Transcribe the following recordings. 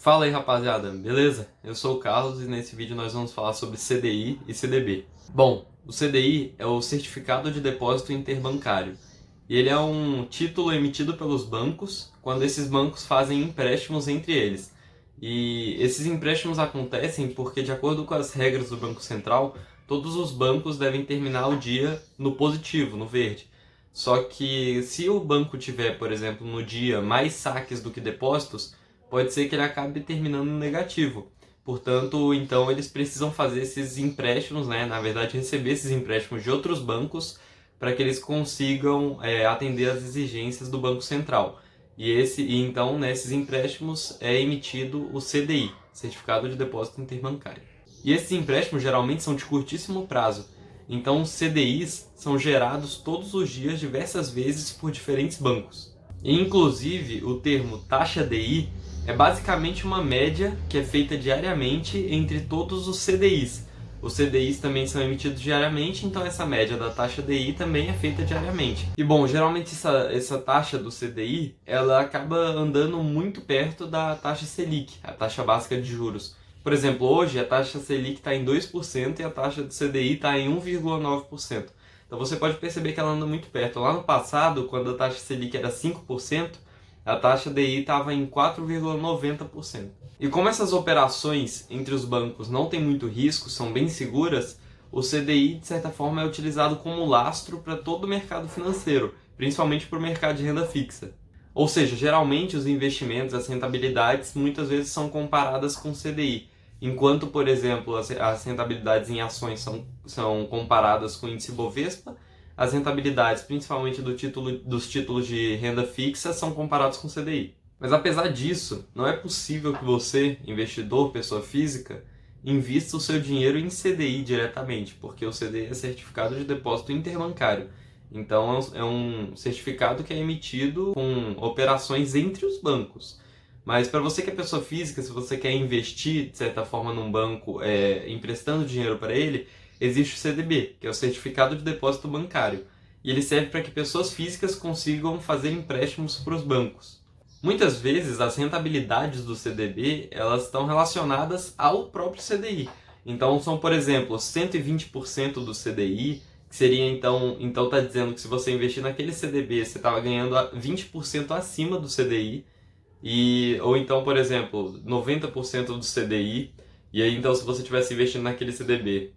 Fala aí, rapaziada, beleza? Eu sou o Carlos e nesse vídeo nós vamos falar sobre CDI e CDB. Bom, o CDI é o Certificado de Depósito Interbancário e ele é um título emitido pelos bancos quando esses bancos fazem empréstimos entre eles. E esses empréstimos acontecem porque, de acordo com as regras do Banco Central, todos os bancos devem terminar o dia no positivo, no verde. Só que se o banco tiver, por exemplo, no dia mais saques do que depósitos, pode ser que ele acabe terminando no negativo. Portanto, então eles precisam fazer esses empréstimos, né? Na verdade, receber esses empréstimos de outros bancos para que eles consigam atender às exigências do Banco Central. E então, nesses empréstimos é emitido o CDI, Certificado de Depósito Interbancário. E esses empréstimos geralmente são de curtíssimo prazo. Então, os CDIs são gerados todos os dias, diversas vezes, por diferentes bancos. E, inclusive, o termo taxa DI é basicamente uma média que é feita diariamente entre todos os CDIs. Os CDIs também são emitidos diariamente, então essa média da taxa DI também é feita diariamente. E bom, geralmente essa taxa do CDI, ela acaba andando muito perto da taxa Selic, a taxa básica de juros. Por exemplo, hoje a taxa Selic está em 2% e a taxa do CDI está em 1,9%. Então você pode perceber que ela anda muito perto. Lá no passado, quando a taxa Selic era 5%, a taxa DI estava em 4,90%. E como essas operações entre os bancos não têm muito risco, são bem seguras, o CDI, de certa forma, é utilizado como lastro para todo o mercado financeiro, principalmente para o mercado de renda fixa. Ou seja, geralmente os investimentos, as rentabilidades, muitas vezes são comparadas com o CDI, enquanto, por exemplo, as rentabilidades em ações são comparadas com o índice Bovespa, as rentabilidades, principalmente dos títulos de renda fixa, são comparados com o CDI. Mas apesar disso, não é possível que você, investidor, pessoa física, invista o seu dinheiro em CDI diretamente, porque o CDI é Certificado de Depósito Interbancário. Então é um certificado que é emitido com operações entre os bancos. Mas para você que é pessoa física, se você quer investir, de certa forma, num banco, emprestando dinheiro para ele, existe o CDB, que é o Certificado de Depósito Bancário. E ele serve para que pessoas físicas consigam fazer empréstimos para os bancos. Muitas vezes, as rentabilidades do CDB elas estão relacionadas ao próprio CDI. Então, são, por exemplo, 120% do CDI, que seria, então está dizendo que se você investir naquele CDB, você estava ganhando 20% acima do CDI. Ou então, por exemplo, 90% do CDI, e aí então se você estivesse investindo naquele CDB,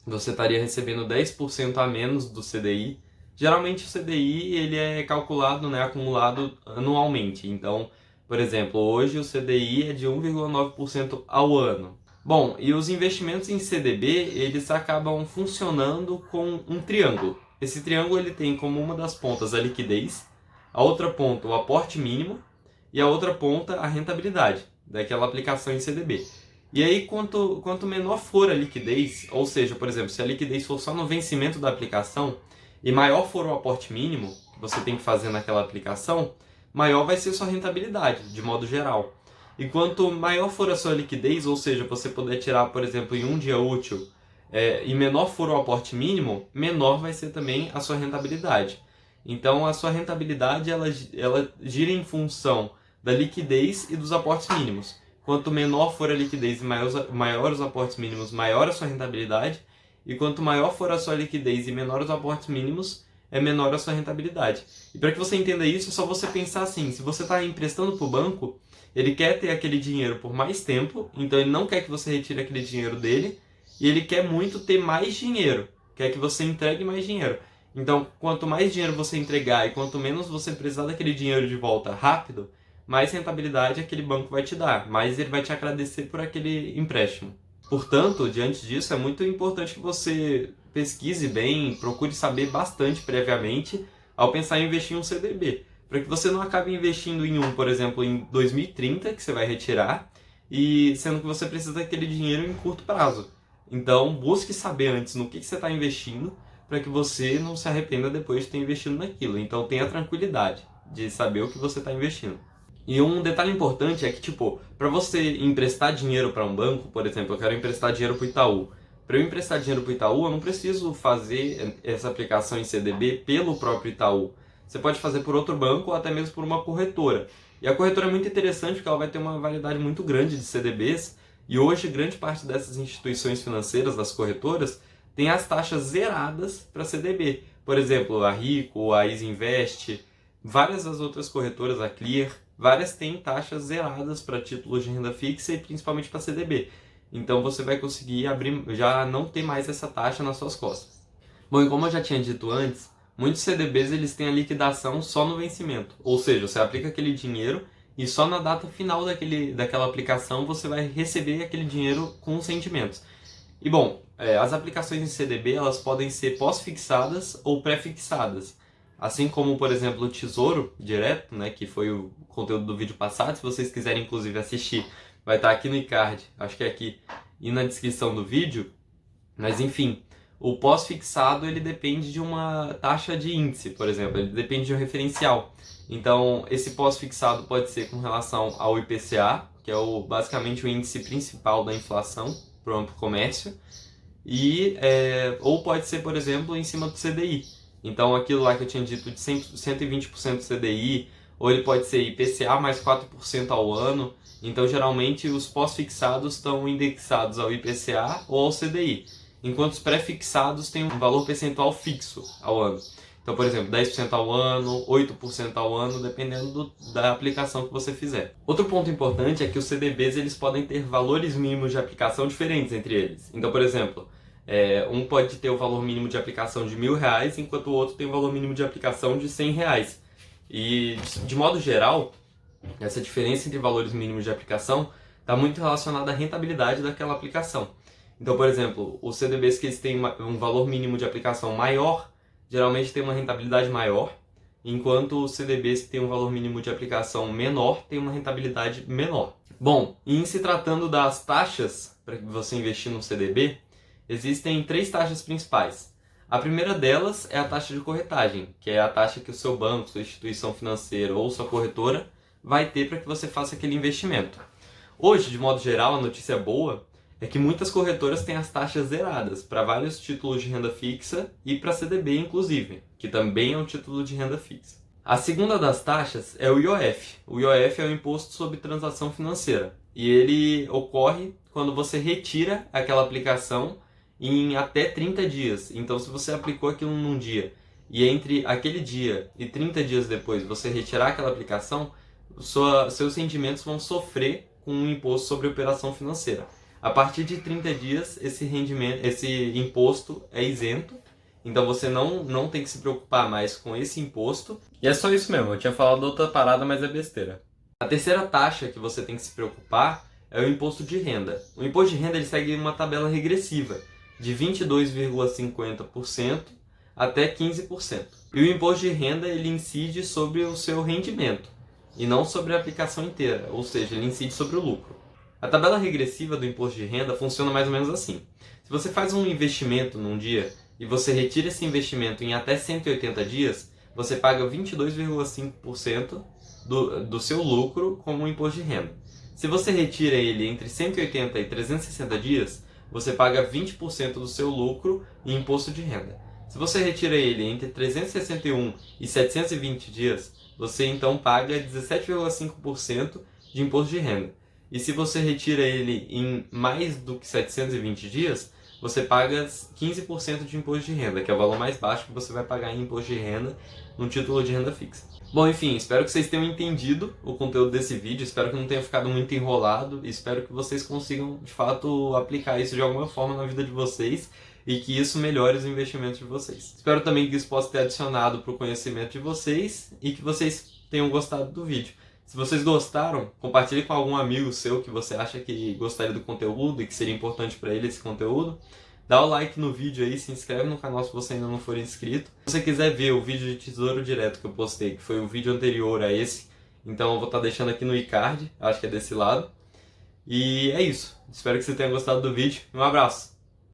você estaria recebendo 10% a menos do CDI. Geralmente o CDI ele é calculado, né, acumulado anualmente. Então, por exemplo, hoje o CDI é de 1,9% ao ano. Bom, e os investimentos em CDB, eles acabam funcionando com um triângulo. Esse triângulo ele tem como uma das pontas a liquidez, a outra ponta o aporte mínimo e a outra ponta a rentabilidade daquela aplicação em CDB. E aí, quanto menor for a liquidez, ou seja, por exemplo, se a liquidez for só no vencimento da aplicação e maior for o aporte mínimo que você tem que fazer naquela aplicação, maior vai ser sua rentabilidade, de modo geral. E quanto maior for a sua liquidez, ou seja, você puder tirar, por exemplo, em um dia útil, e menor for o aporte mínimo, menor vai ser também a sua rentabilidade. Então, a sua rentabilidade ela gira em função da liquidez e dos aportes mínimos. Quanto menor for a liquidez e maior os aportes mínimos, maior a sua rentabilidade. E quanto maior for a sua liquidez e menor os aportes mínimos, é menor a sua rentabilidade. E para que você entenda isso, é só você pensar assim, se você está emprestando para o banco, ele quer ter aquele dinheiro por mais tempo, então ele não quer que você retire aquele dinheiro dele, e ele quer muito ter mais dinheiro, quer que você entregue mais dinheiro. Então, quanto mais dinheiro você entregar e quanto menos você precisar daquele dinheiro de volta rápido, mais rentabilidade aquele banco vai te dar, mais ele vai te agradecer por aquele empréstimo. Portanto, diante disso, é muito importante que você pesquise bem, procure saber bastante previamente ao pensar em investir em um CDB, para que você não acabe investindo em por exemplo, em 2030, que você vai retirar, e sendo que você precisa daquele dinheiro em curto prazo. Então, busque saber antes no que você está investindo, para que você não se arrependa depois de ter investido naquilo. Então, tenha tranquilidade de saber o que você está investindo. E um detalhe importante é que, para você emprestar dinheiro para um banco, por exemplo, eu quero emprestar dinheiro para o Itaú. Para eu emprestar dinheiro para o Itaú, eu não preciso fazer essa aplicação em CDB pelo próprio Itaú. Você pode fazer por outro banco ou até mesmo por uma corretora. E a corretora é muito interessante porque ela vai ter uma variedade muito grande de CDBs, e hoje grande parte dessas instituições financeiras, das corretoras, tem as taxas zeradas para CDB. Por exemplo, a Rico, a Easy Invest, várias das outras corretoras, a Clear, várias têm taxas zeradas para títulos de renda fixa e principalmente para CDB. Então você vai conseguir abrir, já não ter mais essa taxa nas suas costas. Bom, e como eu já tinha dito antes, muitos CDBs eles têm a liquidação só no vencimento. Ou seja, você aplica aquele dinheiro e só na data final daquela aplicação você vai receber aquele dinheiro com os rendimentos. E bom, as aplicações em CDB elas podem ser pós-fixadas ou pré-fixadas. Assim como, por exemplo, o Tesouro Direto, né, que foi o conteúdo do vídeo passado. Se vocês quiserem, inclusive, assistir, vai estar aqui no iCard, acho que é aqui, e na descrição do vídeo. Mas, enfim, o pós-fixado ele depende de uma taxa de índice, por exemplo, ele depende de um referencial. Então, esse pós-fixado pode ser com relação ao IPCA, que é basicamente o índice principal da inflação para o amplo comércio, ou pode ser, por exemplo, em cima do CDI. Então, aquilo lá que eu tinha dito de 120% do CDI, ou ele pode ser IPCA mais 4% ao ano. Então, geralmente, os pós-fixados estão indexados ao IPCA ou ao CDI, enquanto os pré-fixados têm um valor percentual fixo ao ano. Então, por exemplo, 10% ao ano, 8% ao ano, dependendo da aplicação que você fizer. Outro ponto importante é que os CDBs eles podem ter valores mínimos de aplicação diferentes entre eles. Então, por exemplo, um pode ter o valor mínimo de aplicação de R$1.000, enquanto o outro tem o valor mínimo de aplicação de R$100. E, de modo geral, essa diferença entre valores mínimos de aplicação está muito relacionada à rentabilidade daquela aplicação. Então, por exemplo, os CDBs que eles têm um valor mínimo de aplicação maior, geralmente tem uma rentabilidade maior, enquanto os CDBs que têm um valor mínimo de aplicação menor têm uma rentabilidade menor. Bom, em se tratando das taxas para você investir no CDB, existem 3 taxas principais. A primeira delas é a taxa de corretagem, que é a taxa que o seu banco, sua instituição financeira ou sua corretora vai ter para que você faça aquele investimento. Hoje, de modo geral, a notícia boa é que muitas corretoras têm as taxas zeradas para vários títulos de renda fixa e para CDB, inclusive, que também é um título de renda fixa. A segunda das taxas é o IOF. O IOF é o Imposto sobre Transação Financeira e ele ocorre quando você retira aquela aplicação em até 30 dias. Então, se você aplicou aquilo num dia e entre aquele dia e 30 dias depois você retirar aquela aplicação, seus rendimentos vão sofrer com um imposto sobre operação financeira. A partir de 30 dias, esse imposto é isento, então você não tem que se preocupar mais com esse imposto. E é só isso mesmo, eu tinha falado outra parada, mas é besteira. A terceira taxa que você tem que se preocupar é o imposto de renda. O imposto de renda ele segue uma tabela regressiva, de 22,50% até 15%. E o imposto de renda ele incide sobre o seu rendimento, e não sobre a aplicação inteira, ou seja, ele incide sobre o lucro. A tabela regressiva do imposto de renda funciona mais ou menos assim. Se você faz um investimento num dia e você retira esse investimento em até 180 dias, você paga 22,5% do seu lucro como imposto de renda. Se você retira ele entre 180 e 360 dias, você paga 20% do seu lucro em imposto de renda. Se você retira ele entre 361 e 720 dias, você então paga 17,5% de imposto de renda. E se você retira ele em mais do que 720 dias, você paga 15% de imposto de renda, que é o valor mais baixo que você vai pagar em imposto de renda num título de renda fixa. Bom, enfim, espero que vocês tenham entendido o conteúdo desse vídeo, espero que não tenha ficado muito enrolado, e espero que vocês consigam, de fato, aplicar isso de alguma forma na vida de vocês e que isso melhore os investimentos de vocês. Espero também que isso possa ter adicionado para o conhecimento de vocês e que vocês tenham gostado do vídeo. Se vocês gostaram, compartilhe com algum amigo seu que você acha que gostaria do conteúdo e que seria importante para ele esse conteúdo. Dá o like no vídeo aí, se inscreve no canal se você ainda não for inscrito. Se você quiser ver o vídeo de Tesouro Direto que eu postei, que foi o vídeo anterior a esse, então eu vou estar deixando aqui no iCard, acho que é desse lado. E é isso. Espero que você tenha gostado do vídeo. Um abraço!